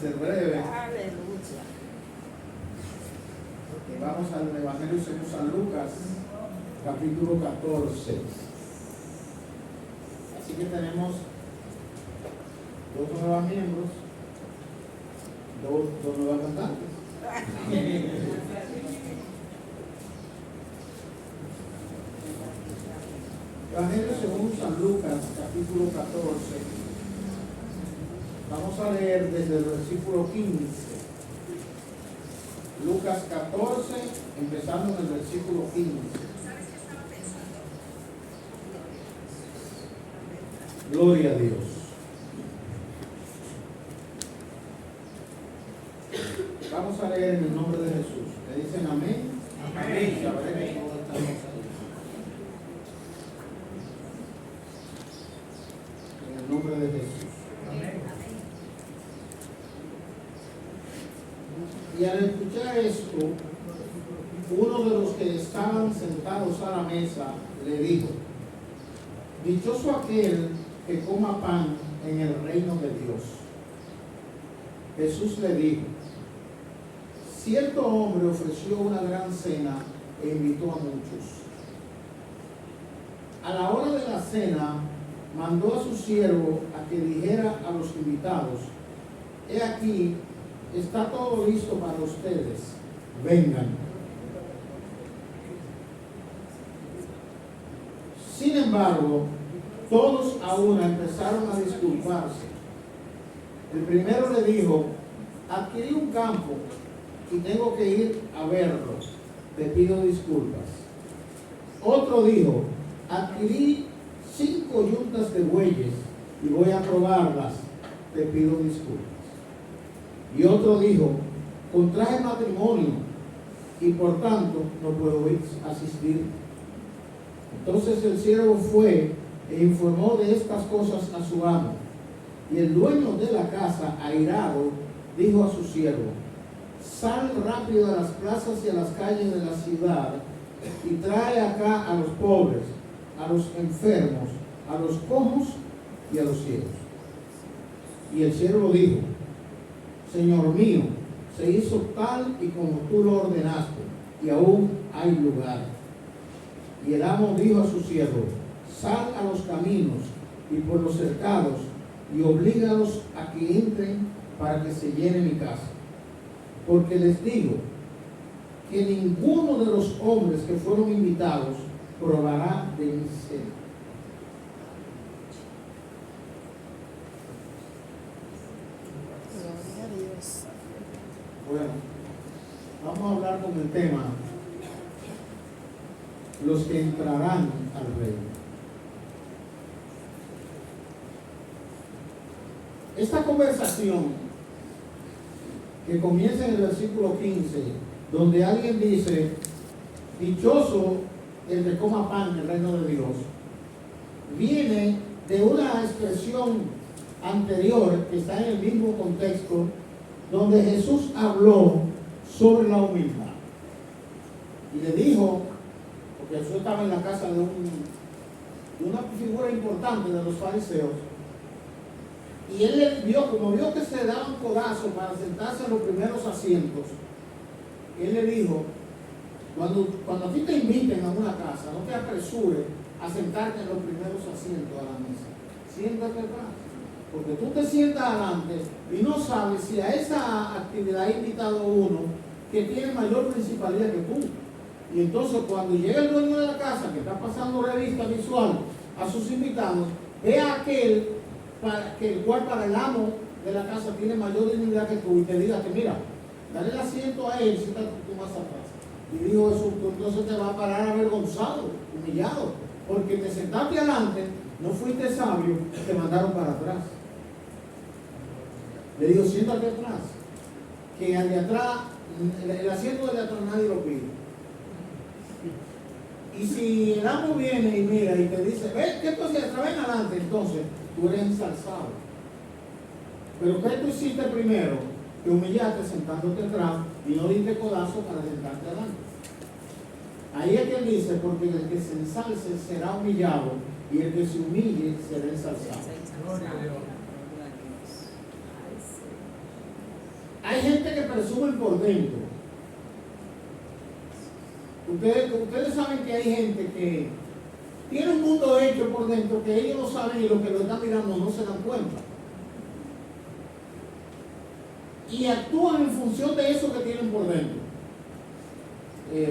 ser breve. Aleluya. Y vamos al Evangelio según San Lucas, capítulo 14. Así que tenemos dos nuevos miembros, dos nuevas cantantes. Evangelio según San Lucas, capítulo 14. Vamos a leer desde el versículo 15. Lucas 14, empezando en el versículo 15. Gloria a Dios. Vamos a leer en el nombre de Jesús. ¿Me dicen amén? Amén. Sabré que todos estamos ahí. En el nombre de Jesús. Amén. Y al escuchar esto, uno de los que estaban sentados a la mesa le dijo: dichoso aquel que coma pan en el reino de Dios. Jesús le dijo: cierto hombre ofreció una gran cena e invitó a muchos. A la hora de la cena, mandó a su siervo a que dijera a los invitados: he aquí, está todo listo para ustedes, vengan. Sin embargo, todos a una empezaron a disculparse. El primero le dijo: adquirí un campo y tengo que ir a verlo, te pido disculpas. Otro dijo: adquirí 5 yuntas de bueyes y voy a probarlas, te pido disculpas. Y otro dijo: contraje matrimonio y por tanto no puedo asistir. Entonces el siervo fue e informó de estas cosas a su amo. Y el dueño de la casa, airado, dijo a su siervo: sal rápido a las plazas y a las calles de la ciudad y trae acá a los pobres, a los enfermos, a los cojos y a los ciegos. Y el siervo dijo: Señor mío, se hizo tal y como tú lo ordenaste, y aún hay lugar. Y el amo dijo a su siervo: sal a los caminos y por los cercados y oblígalos a que entren para que se llene mi casa. Porque les digo que ninguno de los hombres que fueron invitados probará de mi cena. Gloria a Dios. Bueno, vamos a hablar con el tema: los que entrarán al reino. Esta conversación que comienza en el versículo 15, donde alguien dice: dichoso el que coma pan en el reino de Dios, viene de una expresión anterior que está en el mismo contexto, donde Jesús habló sobre la humildad. Y le dijo, porque Jesús estaba en la casa de una figura importante de los fariseos, y él le vio, como vio que se daban codazos para sentarse en los primeros asientos, él le dijo: cuando a ti te inviten a una casa, no te apresures a sentarte en los primeros asientos a la mesa. Siéntate atrás, porque tú te sientas adelante y no sabes si a esa actividad ha invitado uno que tiene mayor principalidad que tú. Y entonces cuando llega el dueño de la casa, que está pasando revista visual a sus invitados, ve a aquel el cual para el amo de la casa tiene mayor dignidad que tú, y te diga que mira, dale el asiento a él, siéntate tú más atrás. Y dijo eso: tú entonces te vas a parar avergonzado, humillado, porque te sentaste adelante, no fuiste sabio, te mandaron para atrás. Le digo: siéntate atrás, que al de atrás, el asiento de atrás nadie lo pide. Y si el amo viene y mira y te dice: ven, ¿qué tú hacías? Ven adelante, entonces tú eres ensalzado. Pero ¿qué tú hiciste primero? Te humillaste sentándote atrás y no diste codazo para sentarte adelante. Ahí es que él dice: porque el que se ensalce será humillado y el que se humille será ensalzado. Gloria a Dios. Hay gente que presume por dentro. Ustedes saben que hay gente que tiene un mundo hecho por dentro que ellos no saben y los que lo están mirando no se dan cuenta. Y actúan en función de eso que tienen por dentro.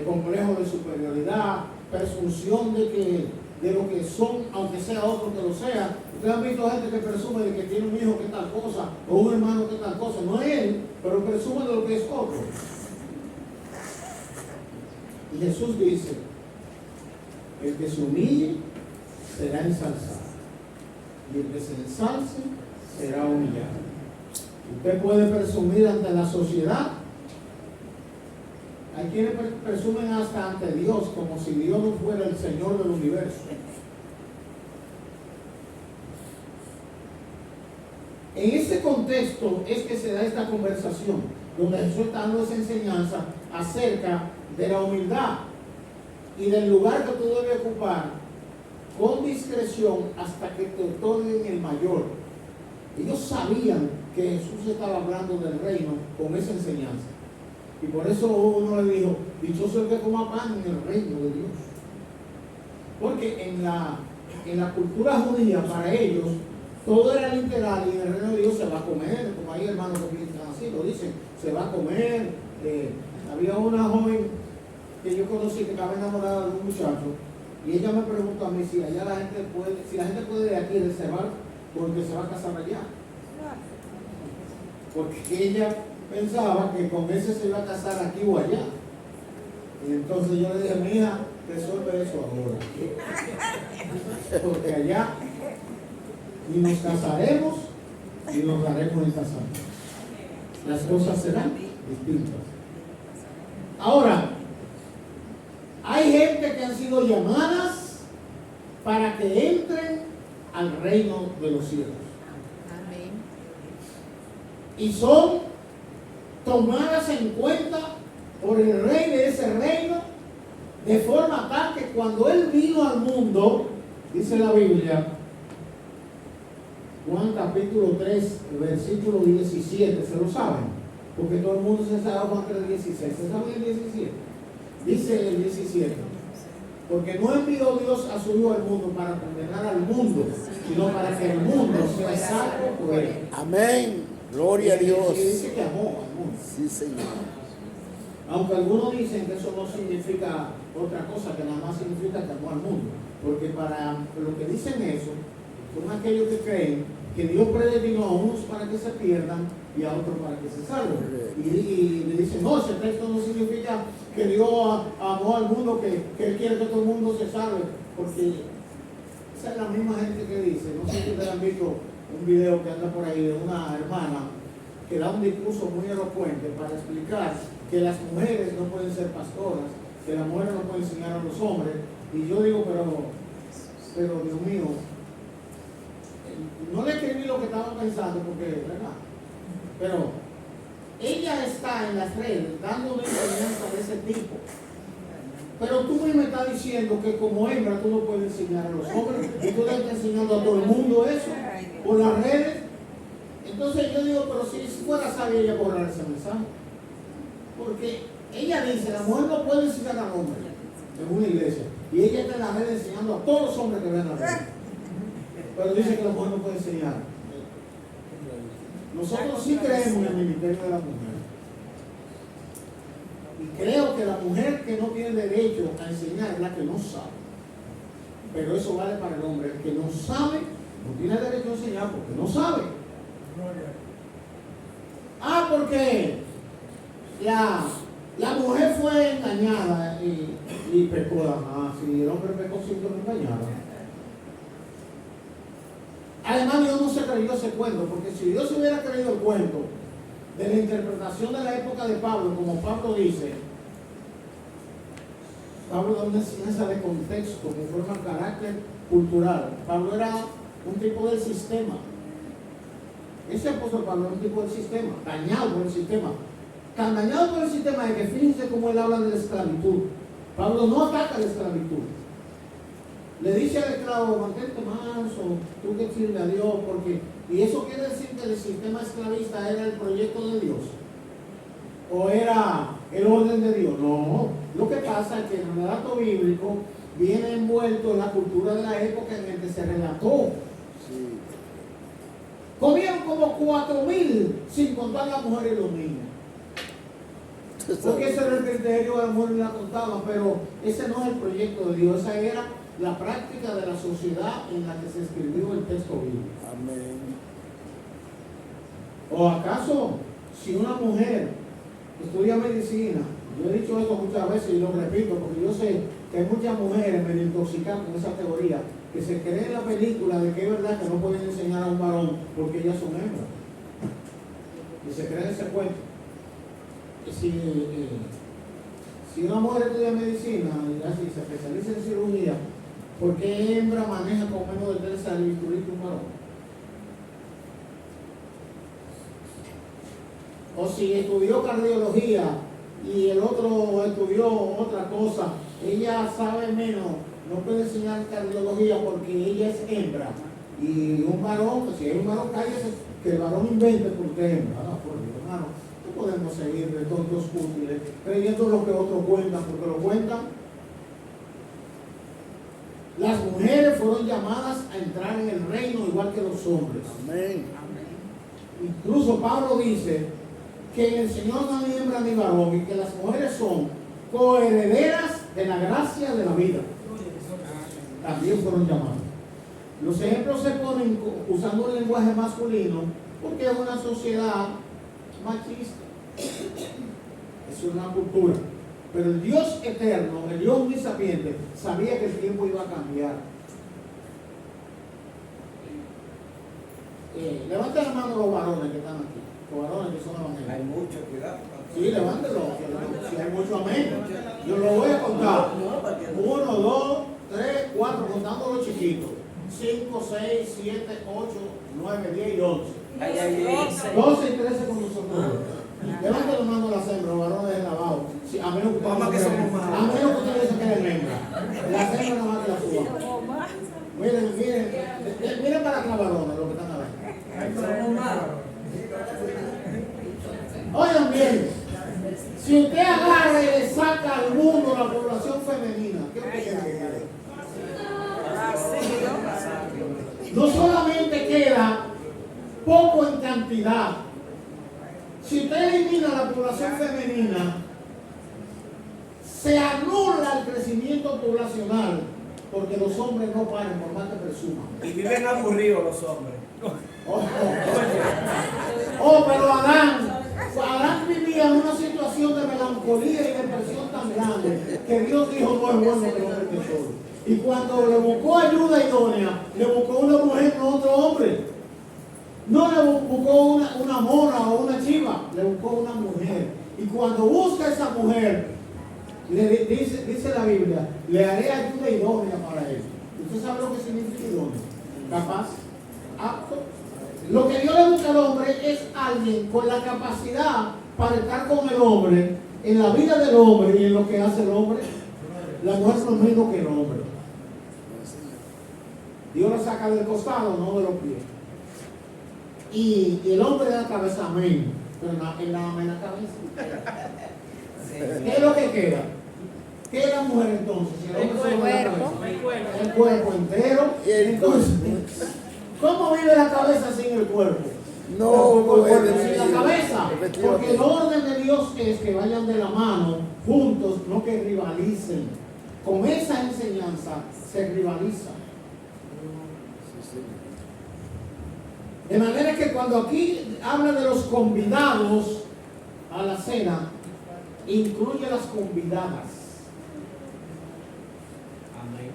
Complejo de superioridad, presunción de lo que son, aunque sea otro que lo sea. Ustedes han visto gente que presume de que tiene un hijo que tal cosa, o un hermano que tal cosa. No es él, pero presume de lo que es otro. Y Jesús dice, el que se humille será ensalzado, y el que se ensalce será humillado. Usted puede presumir ante la sociedad. Hay quienes presumen hasta ante Dios, como si Dios no fuera el Señor del universo. En ese contexto es que se da esta conversación, donde Jesús está dando esa enseñanza acerca de la humildad y del lugar que tú debes ocupar con discreción hasta que te otorguen el mayor. Ellos sabían que Jesús estaba hablando del reino con esa enseñanza. Y por eso uno le dijo, dichoso el que coma pan en el reino de Dios. Porque en la cultura judía, para ellos, todo era literal y en el reino de Dios se va a comer, como hay hermanos que piensan así, lo dicen, se va a comer. Había una joven que yo conocí que estaba enamorada de un muchacho y ella me preguntó a mí si allá la gente puede de aquí reservar porque se va a casar allá. Porque ella pensaba que con ese se iba a casar aquí o allá. Y entonces yo le dije, mija, resuelve eso ahora. Porque allá ni nos casaremos ni nos daremos en casamiento. Las cosas serán distintas. Ahora, hay gente que han sido llamadas para que entren al reino de los cielos. Amén. Y son tomadas en cuenta por el rey de ese reino, de forma tal que cuando él vino al mundo, dice la Biblia, Juan capítulo 3, versículo 17, ¿se lo saben? Porque todo el mundo se sabe Juan 3, 16. ¿Se sabe el 17? Dice el 17. Porque no envió Dios a su Hijo al mundo para condenar al mundo, sino para que el mundo sea salvo por él. Amén. Gloria a Dios. Y dice que amó al mundo. Sí, Señor. Aunque algunos dicen que eso no significa otra cosa, que nada más significa que amó al mundo. Porque para lo que dicen eso, son aquellos que creen que Dios predestinó a unos para que se pierdan y a otros para que se salven. Y le dicen, no, ese texto no significa que Dios amó al mundo, que Él quiere que todo el mundo se salve. Porque esa es la misma gente que dice, no sé si ustedes han visto un video que anda por ahí de una hermana que da un discurso muy elocuente para explicar que las mujeres no pueden ser pastoras, que las mujeres no pueden enseñar a los hombres. Y yo digo, pero Dios mío, no le escribí lo que estaba pensando porque, ¿verdad? Pero ella está en las redes dando una enseñanza de ese tipo. Pero tú mismo estás diciendo que como hembra tú no puedes enseñar a los hombres y tú le estás enseñando a todo el mundo eso por las redes. Entonces yo digo, pero si fuera sabia ella borrar ese mensaje. Porque ella dice, la mujer no puede enseñar al hombre en una iglesia. Y ella está en las redes enseñando a todos los hombres que ven las redes. Pero dice que la mujer no puede enseñar. Nosotros sí creemos en el ministerio de la mujer. Y creo que la mujer que no tiene derecho a enseñar es la que no sabe. Pero eso vale para el hombre. El que no sabe, no tiene derecho a enseñar porque no sabe. Porque la mujer fue engañada y pecó. Si el hombre pecó, sí que lo engañaron. Además, Dios no se creyó ese cuento, porque si Dios se hubiera creído el cuento de la interpretación de la época de Pablo, como Pablo dice, Pablo da una enseñanza de contexto que forma carácter cultural. Pablo era un tipo del sistema. Ese apóstol Pablo era un tipo del sistema, dañado por el sistema. Tan dañado por el sistema de que fíjense cómo él habla de la esclavitud. Pablo no ataca la esclavitud. Le dice al esclavo, mantente manso, tú que sirves a Dios, porque... Y eso quiere decir que el sistema esclavista era el proyecto de Dios. o era el orden de Dios. No, lo que pasa es que en el relato bíblico viene envuelto en la cultura de la época en la que se relató. Sí. Comieron como 4,000 sin contar las mujeres y los niños. Porque ese era el criterio, de la mujer la contaban, pero ese no es el proyecto de Dios, esa era la práctica de la sociedad en la que se escribió el texto bíblico. Amén. ¿O acaso si una mujer estudia medicina, yo he dicho esto muchas veces y lo repito porque yo sé que hay muchas mujeres medio intoxicadas con esa teoría, que se cree en la película de que es verdad que no pueden enseñar a un varón porque ellas son hembras, y se cree ese cuento. Si una mujer estudia medicina y así se especializa en cirugía, ¿por qué hembra maneja con menos de 3 años que un varón? O si estudió cardiología y el otro estudió otra cosa, ella sabe menos, no puede enseñar cardiología porque ella es hembra. Y un varón, si hay un varón, cállese, que el varón invente porque es hembra. No, por Dios, hermano, no podemos seguir de tontos útiles creyendo lo que otros cuentan, porque lo cuentan. Las mujeres fueron llamadas a entrar en el reino igual que los hombres. Amén. Incluso Pablo dice que en el Señor no hay hembra ni varón y que las mujeres son coherederas de la gracia de la vida. También fueron llamadas. Los ejemplos se ponen usando un lenguaje masculino porque es una sociedad machista. Es una cultura. Pero el Dios eterno, el Dios omnisapiente, sabía que el tiempo iba a cambiar. Levanten la mano los varones que están aquí. Los varones que son evangélicos. Hay mucho cuidado. Sí, levántelo. Si hay mucho amén. Yo lo voy a contar. 1, 2, 3, 4, contando los chiquitos. 5, 6, 7, 8, 9, 10 y 11. 12 y 13 con nosotros. Levanten la mano las hembras, los varones del lavado. Sí, a menos que ustedes se queden hembras. Las hembras nada más que las suban. Miren para acá, varones, lo que están hablando. Oigan bien, si usted agarra y le saca al mundo la población femenina, ¿qué usted quiere que quede? No solamente queda poco en cantidad, si usted elimina la población femenina, se anula el crecimiento poblacional, porque los hombres no paren por más que presuman. Y viven aburridos los hombres. Pero Adán vivía en una situación de melancolía y depresión tan grande que Dios dijo no es bueno que el hombre esté solo. Y cuando le buscó ayuda idónea, le buscó una mujer, no otro hombre. No le buscó una mona o una chiva, le buscó una mujer. Y cuando busca a esa mujer, dice la Biblia, le haré ayuda idónea para él. ¿Usted sabe lo que significa idónea? Capaz, apto. Lo que Dios le busca al hombre es alguien con la capacidad para estar con el hombre, en la vida del hombre y en lo que hace el hombre. La mujer no es menos que el hombre. Dios lo saca del costado, no de los pies. Y el hombre de la cabeza, amén. Pero en la cabeza. ¿Qué es lo que queda? ¿Qué es la mujer entonces? Si el hombre solo ve la cabeza. El cuerpo entero. Entonces, ¿cómo vive la cabeza sin el cuerpo? No, Sin la cabeza. Porque el orden de Dios es que vayan de la mano juntos, no que rivalicen. Con esa enseñanza se rivaliza. De manera que cuando aquí habla de los convidados a la cena, incluye a las convidadas. Amén.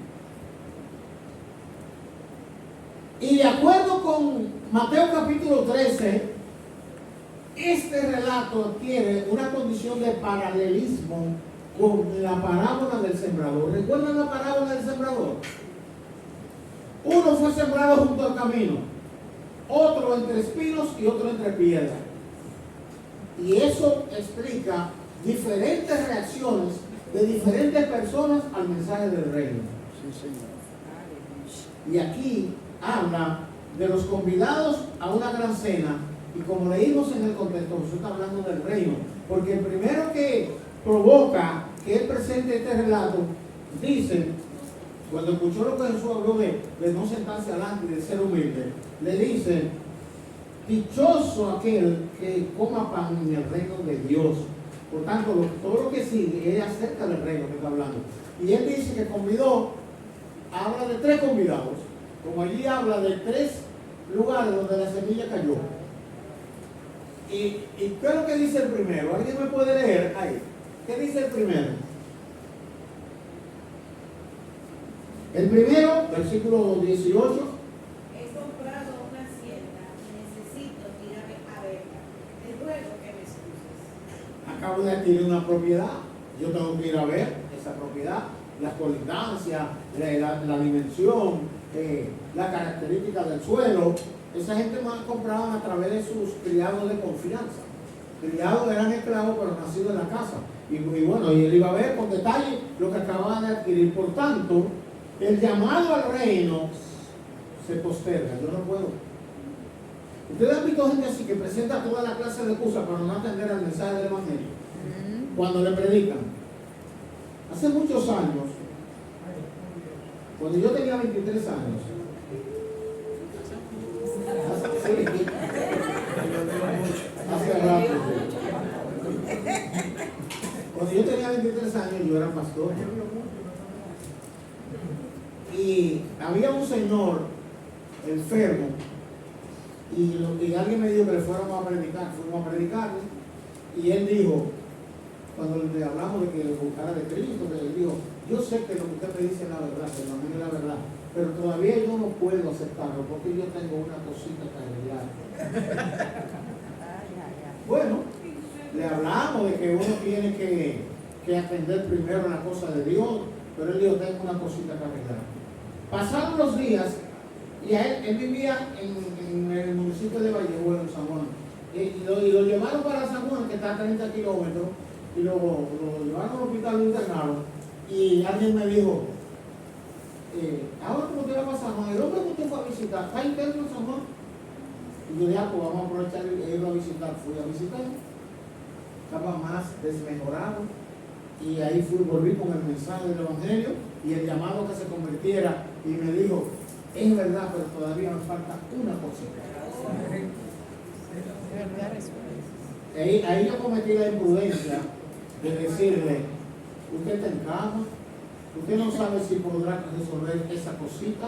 Y de acuerdo con Mateo capítulo 13, este relato adquiere una condición de paralelismo con la parábola del sembrador. ¿Recuerdan la parábola del sembrador? Uno fue sembrado junto al camino, otro entre espinos y otro entre piedras. Y eso explica diferentes reacciones de diferentes personas al mensaje del reino. Sí, Señor. Y aquí habla de los convidados a una gran cena Y como leímos en el contexto, Jesús está hablando del reino, porque el primero que provoca que él presente este relato, dice, cuando escuchó lo que Jesús habló de no sentarse adelante y de ser humilde, le dice, dichoso aquel que coma pan en el reino de Dios. Por tanto, todo lo que sigue es acerca del reino que está hablando. Y él dice que convidó, habla de 3 convidados, como allí habla de 3 lugares donde la semilla cayó. ¿Y qué es lo que dice el primero? ¿Alguien me puede leer ahí? ¿Qué dice el primero? El primero, versículo 18. He comprado una hacienda y necesito ir a verla. Te ruego que me excuses. Acabo de adquirir una propiedad, yo tengo que ir a ver esa propiedad, las colindancias, la dimensión, la característica del suelo. Esa gente más compraban a través de sus criados de confianza. Criados eran esclavos pero nacidos en la casa. Y bueno, y él iba a ver con detalle lo que acababan de adquirir. Por tanto, el llamado al reino se posterga. Yo no puedo. Ustedes han visto gente así que presenta toda la clase de cosas para no atender al mensaje del Evangelio. Cuando le predican. Hace muchos años, cuando yo tenía 23 años, hace rato, cuando yo tenía 23 años, yo era pastor. Y había un señor enfermo y alguien me dijo que le fuéramos a predicar, fuimos a predicarle, y él dijo, cuando le hablamos de que le buscara de Cristo, que él dijo, yo sé que lo que usted me dice es la verdad, que no es la verdad, pero todavía yo no puedo aceptarlo porque yo tengo una cosita que arreglar. Bueno, le hablamos de que uno tiene que atender primero la cosa de Dios, pero él dijo, tengo una cosita que arreglar. Pasaron los días y a él vivía en el municipio de Vallejo, en San Juan, y lo llevaron para San Juan, que está a 30 kilómetros, y lo llevaron al hospital, lo internaron, y alguien me dijo, ahora como te va a San Juan, el hombre que usted fue a visitar, ¿está interno en San Juan? Y yo dije, pues vamos a aprovechar y irlo a visitar. Fui a visitar, estaba más desmejorado, y ahí volví con el mensaje del Evangelio y el llamado que se convirtiera, y me dijo, es verdad, pero todavía me falta una cosita. Ahí yo cometí la imprudencia de decirle, usted está en cama, usted no sabe si podrá resolver esa cosita,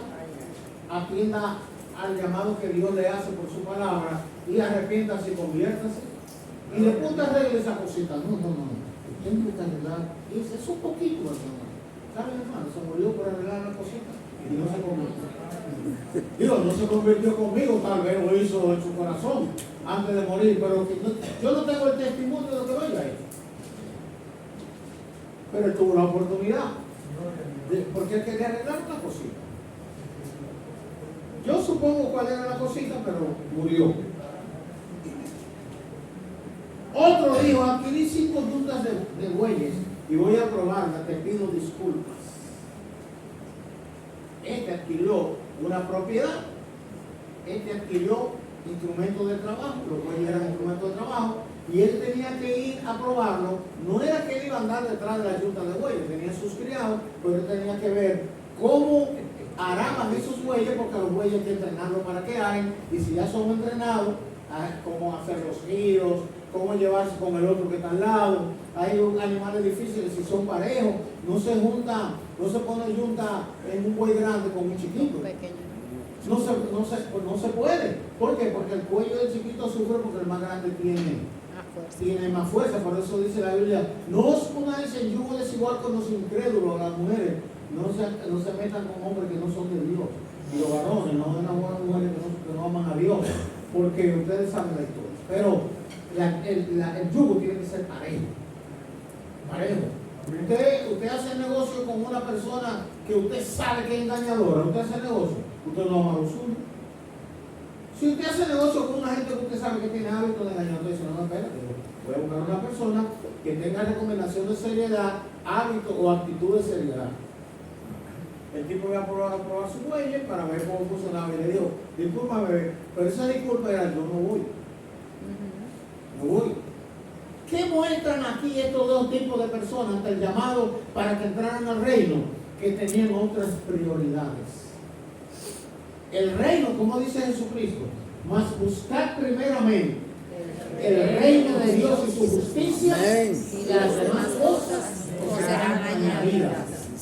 atienda al llamado que Dios le hace por su palabra y arrepiéntase y conviértase. Y le ponga arregle esa cosita. No. Tengo que arreglar. Y dice, es un poquito, hermano. ¿Sabe, hermano? Se murió por arreglar la cosita y no se convirtió. Dios no se convirtió conmigo, tal vez lo hizo en su corazón antes de morir, pero yo no tengo el testimonio de lo que vaya ahí. Pero él tuvo la oportunidad, porque él quería arreglar una cosita. Yo supongo cuál era la cosita, pero murió. Otro dijo, adquirí 5 yuntas de bueyes y voy a probarla, te pido disculpas. Este adquirió una propiedad, este adquirió instrumentos de trabajo, los bueyes eran instrumentos de trabajo, y él tenía que ir a probarlo. No era que él iba a andar detrás de la yunta de bueyes, tenía sus criados, pero él tenía que ver cómo araban esos bueyes, porque los bueyes hay que entrenarlos para que hagan, y si ya son entrenados, cómo hacer los giros, cómo llevarse con el otro que está al lado. Hay animales difíciles, si son parejos, no se pone junta en un buey grande con un chiquito. No se puede. ¿Por qué? Porque el cuello del chiquito sufre porque el más grande tiene más fuerza. Por eso dice la Biblia, no os ponáis en yugo desigual con los incrédulos, las mujeres. No se metan con hombres que no son de Dios. Y los varones, no enamoran mujeres que no aman a Dios. Porque ustedes saben la historia. Pero el yugo tiene que ser parejo. Usted hace negocio con una persona que usted sabe que es engañadora. Usted hace negocio, usted no ama lo suyo. Si usted hace negocio con una gente que usted sabe que tiene hábito de engañar, usted dice, no, espérate, voy a buscar una persona que tenga recomendación de seriedad, hábito o actitud de seriedad. El tipo va a probar su bueyes para ver cómo funcionaba y le dijo, disculpa bebé, pero esa disculpa era yo no voy. voy. ¿Qué muestran aquí estos dos tipos de personas ante el llamado para que entraran al reino? Que tenían otras prioridades. El reino, como dice Jesucristo, mas buscar primeramente el reino de Dios y su justicia, Amén. y las demás cosas os serán añadidas.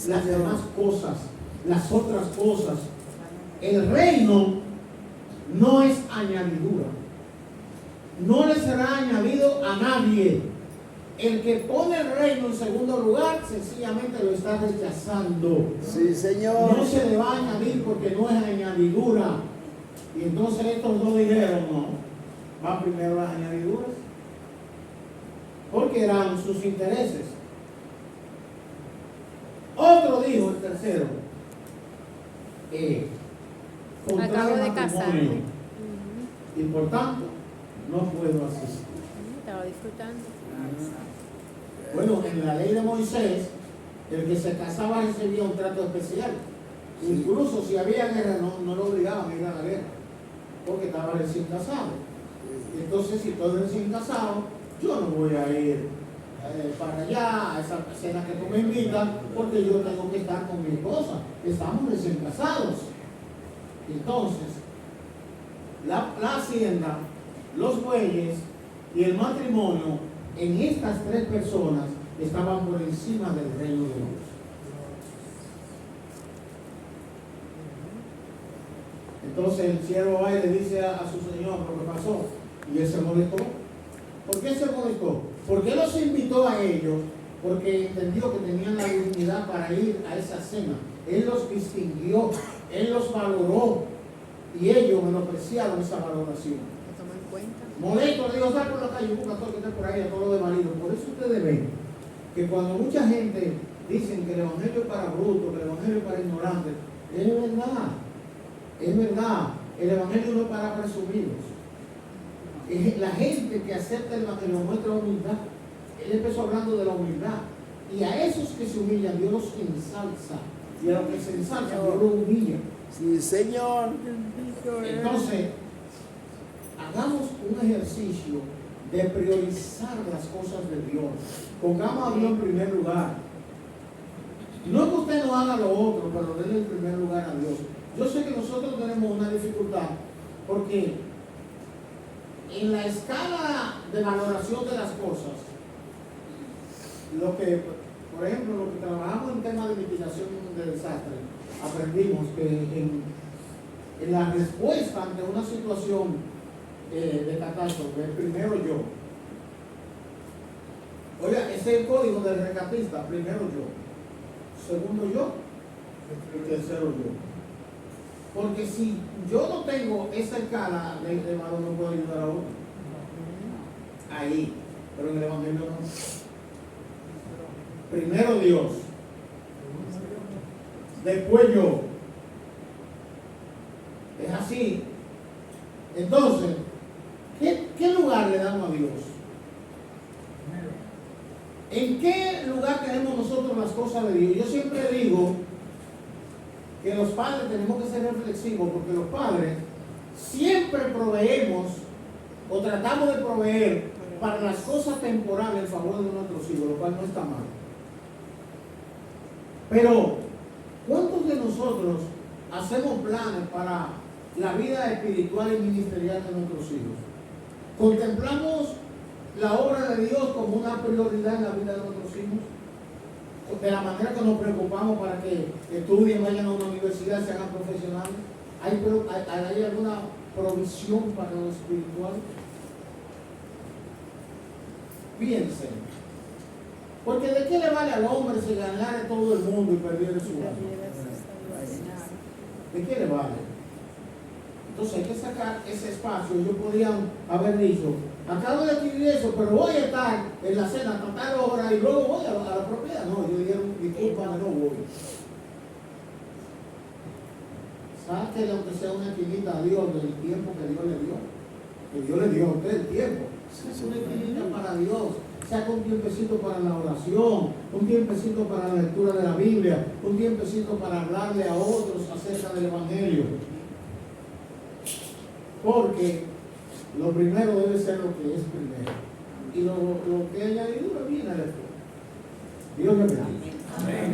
Las demás cosas, las otras cosas. El reino no es añadidura. No le será añadido a nadie. El que pone el reino en segundo lugar, sencillamente lo está rechazando. Sí, Señor. No se le va a añadir porque no es añadidura. Y entonces estos dos dijeron, no, van primero las añadiduras. Porque eran sus intereses. Otro dijo, el tercero, contrario Acabo de matrimonio, casarme. y por tanto no puedo asistir. Estaba disfrutando. Bueno, en la ley de Moisés, el que se casaba recibía un trato especial. Incluso si había guerra, no lo obligaban a ir a la guerra, porque estaba recién casado. Entonces, si estoy recién casado, yo no voy a ir para allá, a esa cena que tú me invitas, porque yo tengo que estar con mi esposa. Estamos recién casados. Entonces, la hacienda, los bueyes y el matrimonio en estas tres personas estaban por encima del reino de Dios. Entonces el siervo va y le dice a su señor lo que pasó, y él se molestó. ¿Por qué se molestó? Porque él los invitó a ellos, porque entendió que tenían la dignidad para ir a esa cena. Él los distinguió, él los valoró, y ellos menospreciaron esa valoración. Lo tomo en cuenta. Molesto, le digo, sal por la calle, busca todo lo que esté por ahí, a todo lo de marido. Por eso ustedes ven que cuando mucha gente dicen que el evangelio es para brutos, que el evangelio es para ignorantes, es verdad, es verdad. El evangelio no es para presumidos. La gente que acepta el evangelio muestra humildad. Él empezó hablando de la humildad. Y a esos que se humillan, Dios los ensalza. Y a los que se ensalzan, Dios los humilla. Sí, Señor. Entonces, hagamos un ejercicio de priorizar las cosas de Dios. Pongamos a Dios en primer lugar. No que usted no haga lo otro, pero denle en primer lugar a Dios. Yo sé que nosotros tenemos una dificultad porque en la escala de valoración de las cosas, lo que, por ejemplo, lo que trabajamos en temas de mitigación de desastres, aprendimos que en la respuesta ante una situación de catástrofe, primero yo. Oiga, ese es el código del rescatista, primero yo, segundo yo, y tercero yo. Porque si yo no tengo esa escala de valor, no puedo ayudar a otro. Ahí, pero en el evangelio no. Primero Dios, después yo. Es así. Entonces, ¿qué lugar le damos a Dios? ¿En qué lugar tenemos nosotros las cosas de Dios? Yo siempre digo que los padres tenemos que ser reflexivos, porque los padres siempre proveemos o tratamos de proveer para las cosas temporales en favor de nuestros hijos, lo cual no está mal. Pero, ¿cuántos de nosotros hacemos planes para la vida espiritual y ministerial de nuestros hijos? ¿Contemplamos la obra de Dios como una prioridad en la vida de nuestros hijos? De la manera que nos preocupamos para que estudien, vayan a una universidad, se hagan profesionales. ¿Hay alguna provisión para lo espiritual? Piensen. Porque ¿de qué le vale al hombre si ganara todo el mundo y perdiera su alma? ¿De qué le vale? Entonces hay que sacar ese espacio. Ellos podían haber dicho, acabo de adquirir eso, pero voy a estar en la cena a tal hora y luego voy a la propiedad. No, ellos dijeron, discúlpame, no voy. Sáquele aunque sea una esquinita a Dios del tiempo que Dios le dio. Que Dios le dio a usted el tiempo. Saque una esquinita para Dios. Saca un tiempecito para la oración, un tiempecito para la lectura de la Biblia, un tiempecito para hablarle a otros acerca del Evangelio. Porque Lo primero debe ser lo que es primero. Y lo que haya ido viene después. Dios le bendiga. Amén.